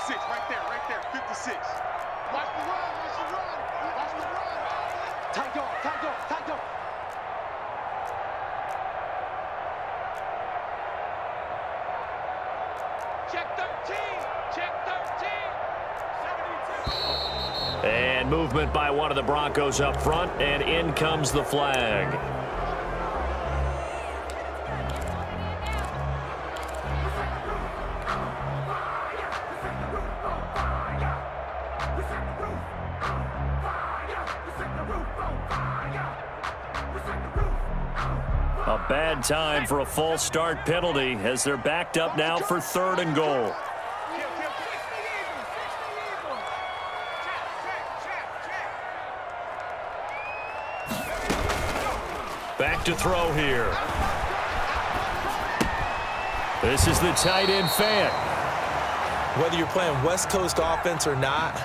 56, right there, 56. Watch the run, watch the run, watch the run. Tight dog, tight dog, tight dog. Check 13, check 13. 72. And movement by one of the Broncos up front, and in comes the flag. A bad time for a false start penalty as they're backed up now for 3rd and goal. Back to throw here. This is the tight end fan. Whether you're playing West Coast offense or not,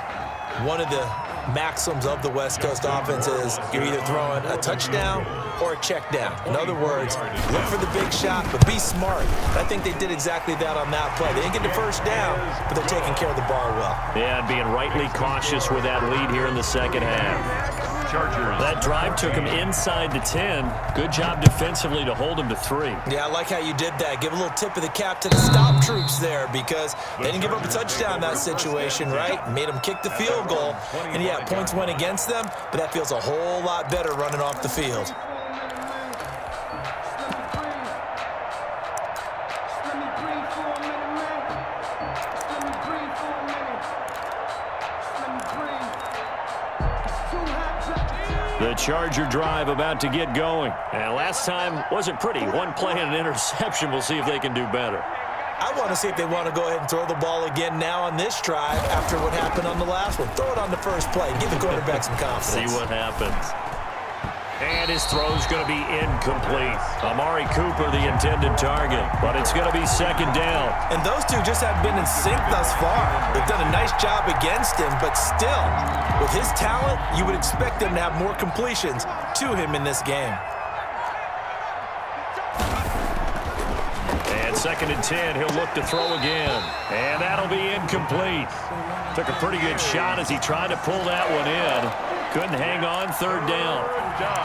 one of the maxims of the West Coast offense is you're either throwing a touchdown or a check down. In other words, look for the big shot, but be smart. I think they did exactly that on that play. They didn't get the first down, but they're taking care of the ball well. Yeah, and being rightly cautious with that lead here in the second half. Chargers. That drive took him inside the 10. Good job defensively to hold him to 3. Yeah, I like how you did that. Give a little tip of the cap to the stop troops there because they didn't give up a touchdown in that situation, right? Made them kick the field goal. And, yeah, points went against them, but that feels a whole lot better running off the field. The Charger drive about to get going. And last time wasn't pretty. One play and an interception. We'll see if they can do better. I want to see if they want to go ahead and throw the ball again now on this drive after what happened on the last one. Throw it on the first play. Give the quarterback some confidence. See what happens. And his throw's going to be incomplete. Amari Cooper, the intended target. But it's going to be 2nd down. And those two just haven't been in sync thus far. They've done a nice job against him, but still, with his talent, you would expect them to have more completions to him in this game. And 2nd and 10, he'll look to throw again. And that'll be incomplete. Took a pretty good shot as he tried to pull that one in. Couldn't hang on, 3rd down.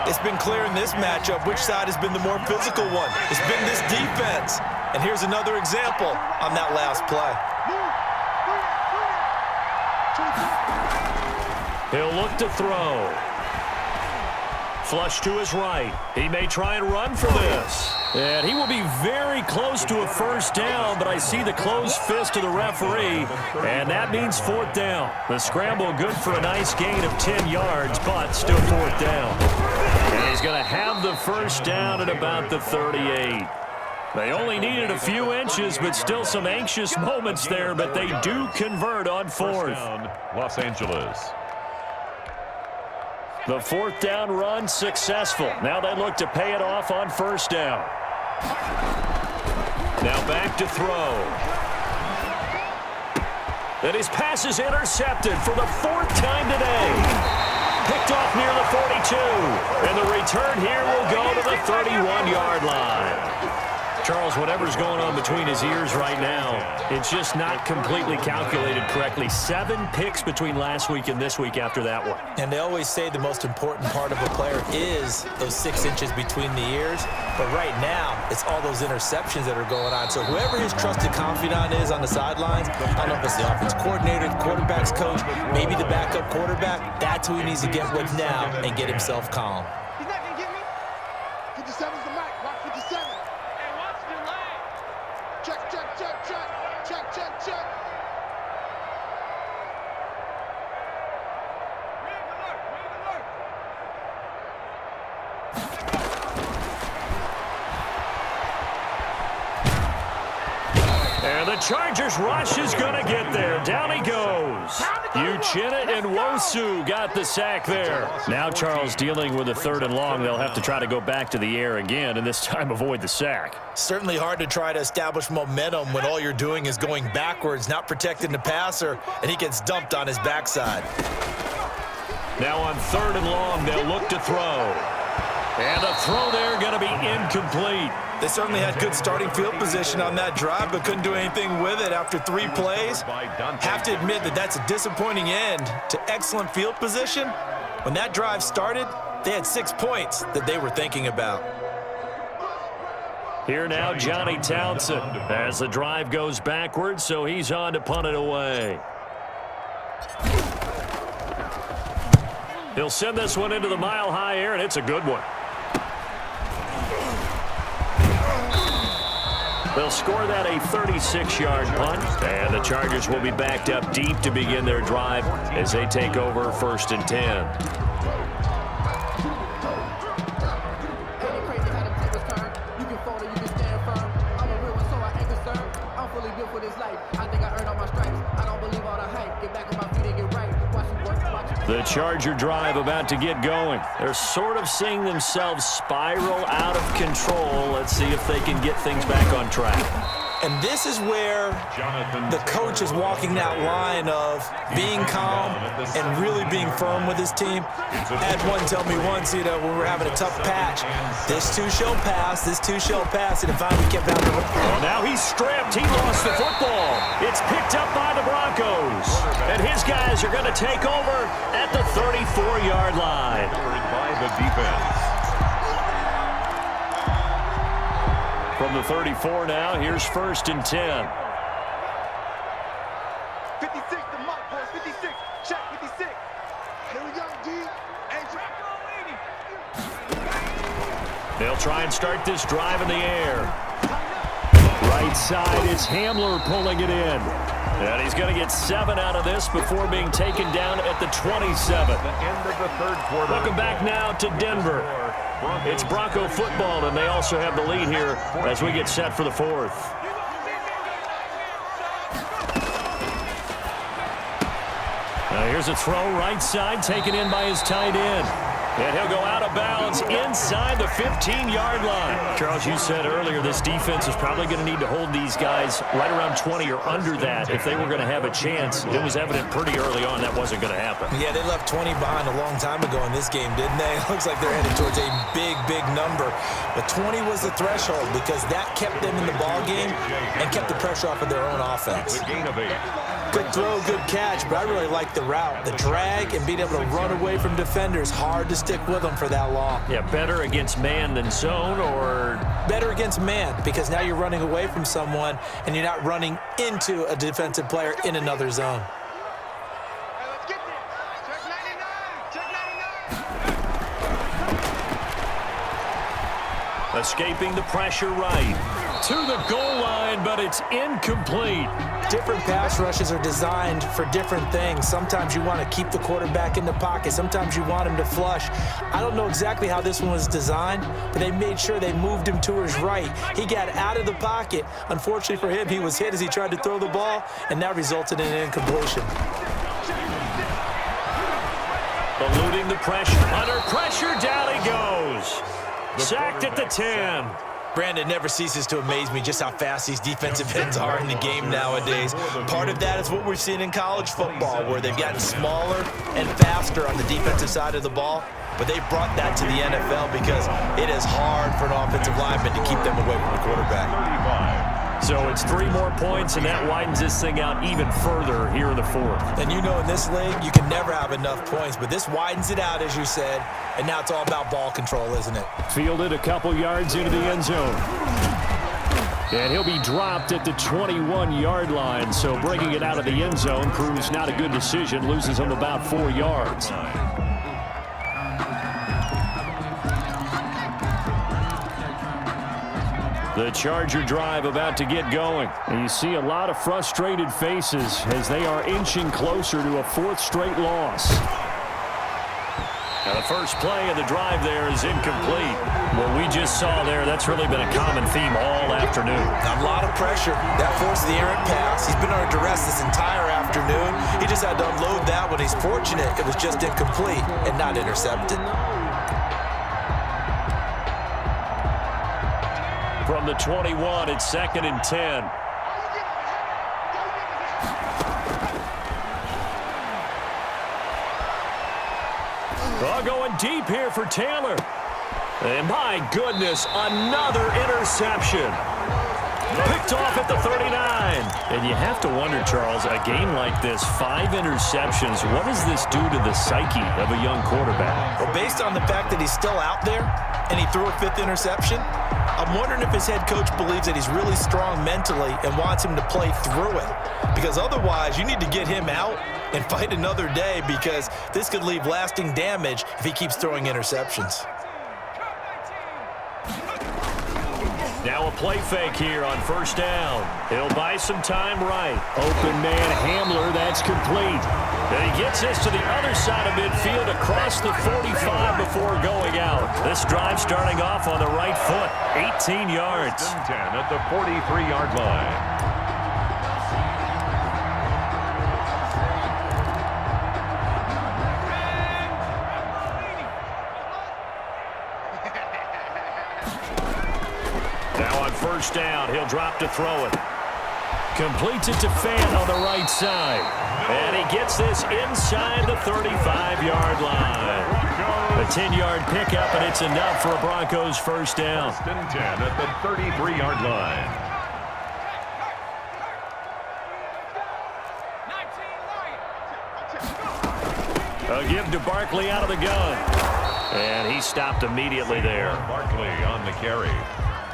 It's been clear in this matchup which side has been the more physical one. It's been this defense. And here's another example on that last play. He'll look to throw. Flush to his right. He may try and run for this. And he will be very close to a 1st down, but I see the closed fist of the referee, and that means 4th down. The scramble good for a nice gain of 10 yards, but still 4th down. And he's going to have the 1st down at about the 38. They only needed a few inches, but still some anxious moments there, but they do convert on 4th. Down, Los Angeles. The 4th down run successful. Now they look to pay it off on 1st down. Now back to throw. And his pass is intercepted for the 4th time today. Picked off near the 42. And the return here will go to the 31-yard line. Charles, whatever's going on between his ears right now, it's just not completely calculated correctly. 7 picks between last week and this week after that one. And they always say the most important part of a player is those 6 inches between the ears. But right now, it's all those interceptions that are going on. So whoever his trusted confidant is on the sidelines, I don't know if it's the offense coordinator, the quarterback's coach, maybe the backup quarterback, that's who he needs to get with now and get himself calm. He's not going to get me. 57's the mic. Watch 57. Check, check, check, check, check, check, check. And the Chargers rush is going to get there. Down he goes. Uchenna and Wosu got the sack there. Now Charles dealing with a 3rd and long. They'll have to try to go back to the air again and this time avoid the sack. Certainly hard to try to establish momentum when all you're doing is going backwards, not protecting the passer, and he gets dumped on his backside. Now on 3rd and long, they'll look to throw. And the throw there going to be incomplete. They certainly had good starting field position on that drive, but couldn't do anything with it after 3 plays. Have to admit that that's a disappointing end to excellent field position. When that drive started, they had 6 points that they were thinking about. Here now, Johnny Townsend, as the drive goes backwards, so he's on to punt it away. He'll send this one into the mile-high air, and it's a good one. They'll score that a 36-yard punt, and the Chargers will be backed up deep to begin their drive as they take over 1st and 10. The Charger drive about to get going. They're sort of seeing themselves spiral out of control. Let's see if they can get things back on track. And this is where the coach is walking that line of being calm and really being firm with his team. I had one tell me once, when we were having a tough patch, this too shall pass, and it finally kept out of the Well, now he's stripped. He lost the football. It's picked up by the Broncos. And his guys are going to take over at the 34-yard line. By the defense. From the 34 now, here's 1st and 10. 56, the mark, boys. 56. Check 56. Here we go, D. They'll try and start this drive in the air. Right side, it's Hamler pulling it in. And he's going to get 7 out of this before being taken down at the 27. The end of the 3rd quarter. Welcome back now to Denver. It's Bronco football, and they also have the lead here as we get set for the 4th. Now here's a throw right side, taken in by his tight end. And he'll go out of bounds inside the 15-yard line. Charles, you said earlier this defense is probably going to need to hold these guys right around 20 or under that if they were going to have a chance. It was evident pretty early on that wasn't going to happen. Yeah, they left 20 behind a long time ago in this game, didn't they? It looks like they're headed towards a big, big number. But 20 was the threshold because that kept them in the ball game and kept the pressure off of their own offense. Good throw, good catch, but I really like the route. The drag and being able to run away from defenders, hard to stick with them for that long. Yeah, better against man than zone, or? Better against man, because now you're running away from someone and you're not running into a defensive player in another zone. Hey, let's get this. Check 99. Check 99. Escaping the pressure right. To the goal line, but it's incomplete. Different pass rushes are designed for different things. Sometimes you want to keep the quarterback in the pocket. Sometimes you want him to flush. I don't know exactly how this one was designed, but they made sure they moved him to his right. He got out of the pocket. Unfortunately for him, he was hit as he tried to throw the ball, and that resulted in an incompletion. Eluding the pressure. Under pressure, down he goes. Sacked at the 10. Brandon, never ceases to amaze me just how fast these defensive ends are in the game nowadays. Part of that is what we've seen in college football, where they've gotten smaller and faster on the defensive side of the ball, but they've brought that to the NFL because it is hard for an offensive lineman to keep them away from the quarterback. So it's 3 more points, and that widens this thing out even further here in the 4th. And you know in this league, you can never have enough points, but this widens it out, as you said, and now it's all about ball control, isn't it? Fielded a couple yards into the end zone. And he'll be dropped at the 21-yard line, so bringing it out of the end zone proves not a good decision, loses him about 4 yards. The Charger drive about to get going. And you see a lot of frustrated faces as they are inching closer to a 4th straight loss. Now the first play of the drive there is incomplete. What we just saw there, that's really been a common theme all afternoon. A lot of pressure. That forced the errant pass. He's been under duress this entire afternoon. He just had to unload that when he's fortunate it was just incomplete and not intercepted. From the 21, it's 2nd and 10. Going deep here for Taylor. And my goodness, another interception. Picked off at the 39. And you have to wonder, Charles, a game like this, 5 interceptions, what does this do to the psyche of a young quarterback? Well, based on the fact that he's still out there and he threw a 5th interception, I'm wondering if his head coach believes that he's really strong mentally and wants him to play through it. Because otherwise, you need to get him out and fight another day, because this could leave lasting damage if he keeps throwing interceptions. Now a play fake here on first down. He'll buy some time right. Open man Hamler, that's complete. And he gets this to the other side of midfield across the 45 before going out. This drive starting off on the right foot. 18 yards. 10 at the 43-yard line. First down, he'll drop to throw it. Completes it to Fan on the right side. And he gets this inside the 35-yard line. A 10-yard pickup, and it's enough for a Broncos first down. 10 at the 33-yard line. A give to Barkley out of the gun. And he stopped immediately there. Barkley on the carry.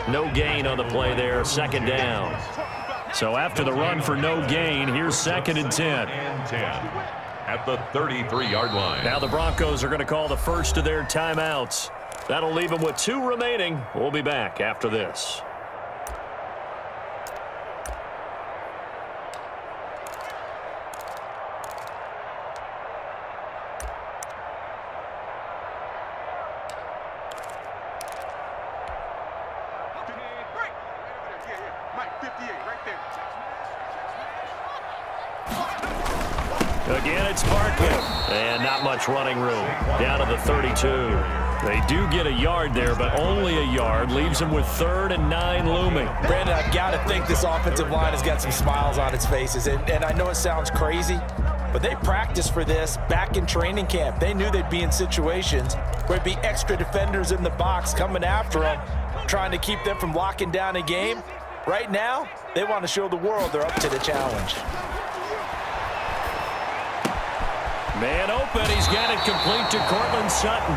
No gain on the play there, second down. So after the run for no gain, here's 2nd and 10. And 10 at the 33-yard line. Now the Broncos are going to call the first of their timeouts. That'll leave them with 2 remaining. We'll be back after this. Again, it's Barkley. And not much running room. Down to the 32. They do get a yard there, but only a yard. Leaves them with 3rd and 9 looming. Brandon, I've got to think this offensive line has got some smiles on its faces. And I know it sounds crazy, but they practiced for this back in training camp. They knew they'd be in situations where there'd be extra defenders in the box coming after them, trying to keep them from locking down a game. Right now, they want to show the world they're up to the challenge. Man open, he's got it complete to Cortland Sutton.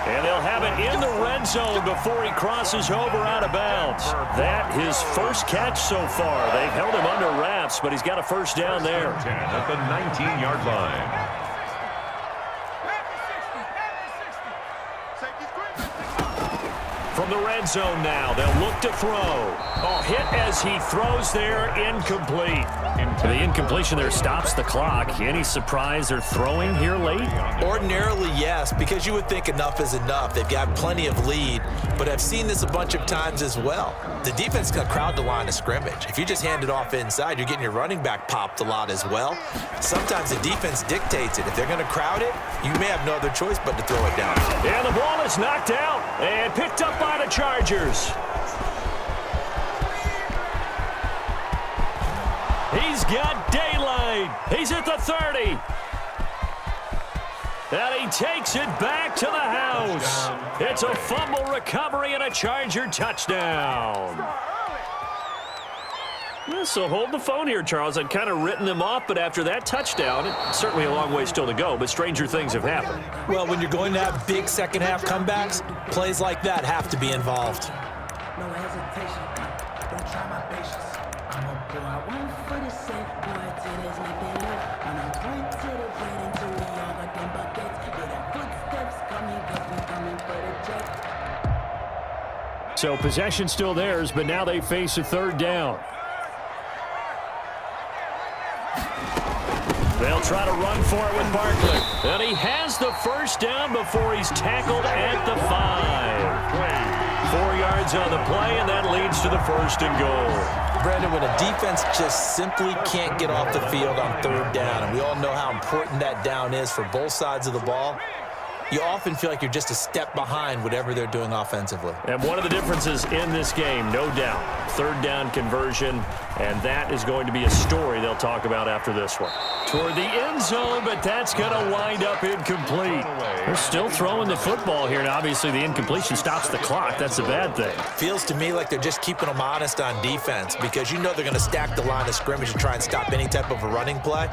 And they'll have it in the red zone before he crosses over out of bounds. That his first catch so far. They've held him under wraps, but he's got a first down there. 10 at the 19-yard line. From the red zone now, they'll look to throw. Oh, hit as he throws there, incomplete. The incompletion there stops the clock. Any surprise they're throwing here late? Ordinarily, yes, because you would think enough is enough. They've got plenty of lead, but I've seen this a bunch of times as well. The defense can crowd the line of scrimmage. If you just hand it off inside, you're getting your running back popped a lot as well. Sometimes the defense dictates it. If they're going to crowd it, you may have no other choice but to throw it down. And the ball is knocked out and picked up by the Chargers. He's got daylight. He's at the 30. And he takes it back to the house. It's a fumble recovery and a Charger touchdown. Yeah, so hold the phone here, Charles. I'd kind of written them off, but after that touchdown, it's certainly a long way still to go, but stranger things have happened. Well, when you're going to have big second-half comebacks, plays like that have to be involved. No hesitation. Don't try my patience. I'm a boy. I won't for the sake. Boy, till there's nothing left. I'm a point to the bread into the yogurt and buckets. Hear the footsteps coming, cause we coming for the jet. So possession still theirs, but now they face a 3rd down. They'll try to run for it with Barkley. And he has the first down before he's tackled at the 5. 4 yards on the play, and that leads to the 1st and goal. Brandon, when a defense just simply can't get off the field on 3rd down, and we all know how important that down is for both sides of the ball, you often feel like you're just a step behind whatever they're doing offensively. And one of the differences in this game, no doubt, third down conversion, and that is going to be a story they'll talk about after this one. Toward the end zone, but that's going to wind up incomplete. They're still throwing the football here, and obviously the incompletion stops the clock. That's a bad thing. Feels to me like they're just keeping them honest on defense because you know they're going to stack the line of scrimmage and try and stop any type of a running play.